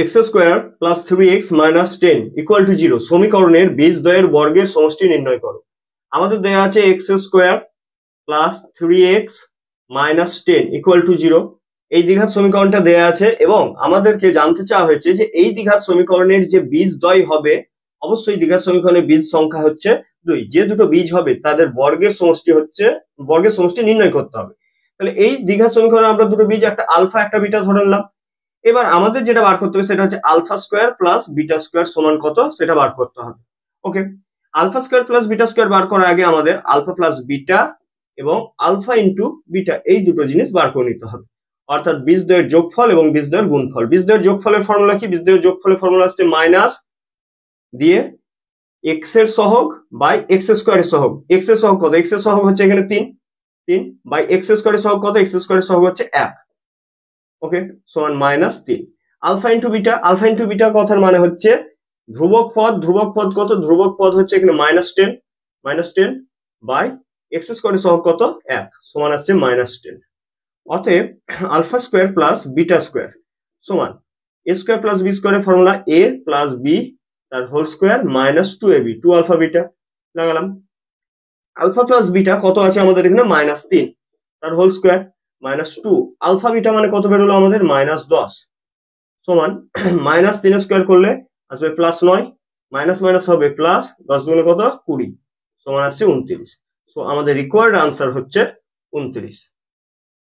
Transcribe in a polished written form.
X square plus 3x minus 10 equal to 0 সমীকরণের বীজদ্বয়ের বর্গের সমষ্টি নির্ণয় করো। আমাদের দেওয়া আছে x square plus 3x minus 10 equal to 0। এই দ্বিঘাত সমীকরণটা দেয়া আছে এবং আমাদেরকে জানতে চাওয়া হয়েছে যে এই দ্বিঘাত সমীকরণের যে বীজদ্বয় হবে, অবশ্যই দ্বিঘাত সমীকরণের বীজ সংখ্যা হচ্ছে 2। যে দুটো বীজ হবে তাদের বর্গের সমষ্টি নির্ণয় করতে হবে। তাহলে এই দ্বিঘাত সমীকরণে আমরা দুটো বীজ, একটা আলফা একটা বিটা ধরে নিলাম। এবার আমাদের যেটা বার করতে হবে সেটা হচ্ছে alpha square plus beta square সমান কত সেটা বার করতে হবে। Okay, alpha square plus beta square বার করার আগে আমাদের আলফা প্লাস বিটা এবং আলফা ইন্টু বিটা এই দুটো জিনিস বার করে নিতে হবে, অর্থাৎ বীজদ্বয়ের যোগফল এবং বীজদ্বয়ের গুণফল। বীজদ্বয়ের যোগফলের ফর্মুলা কি? বীজদ্বয়ের যোগফলের ফর্মুলা হচ্ছে মাইনাস দিয়ে এক্স এর সহগ বাই এক্স স্কোয়ারের সহগ। এক্স এর সহগ কত? এক্স এর সহগ হচ্ছে এখানে 3 বাই এক্স স্কোয়ারের সহগ কত? এক্স স্কোয়ারের সহগ হচ্ছে 1। ওকে, সমান minus 3। Alpha into beta, alpha into beta কথার মানে হচ্ছে ধ্রুবক পদ। ধ্রুবক পদ কত? ধ্রুবক পদ হচ্ছে এখানে -10 বাই এক্স স্কোয়ারের সহগ কত? 1 সমান আসছে -10। অতএব alpha square plus beta square সমান এ স্কোয়ার প্লাস বি স্কোয়ারের ফর্মুলা এ প্লাস বি তার whole square minus 2ab, 2 alpha beta লাগালাম। আলফা প্লাস বিটা কত আছে আমাদের এখানে? -3 তার হোল স্কোয়ার -2 আলফা বিটা মানে কত বেরোলো আমাদের? -10 সমান -3 স্কোয়ার করলে আসবে +9, মাইনাস মাইনাস হবে প্লাস, 10 গুণে কত? 20 সমান আসছে 29। সো আমাদের রিকোয়ার্ড আনসার হচ্ছে 29।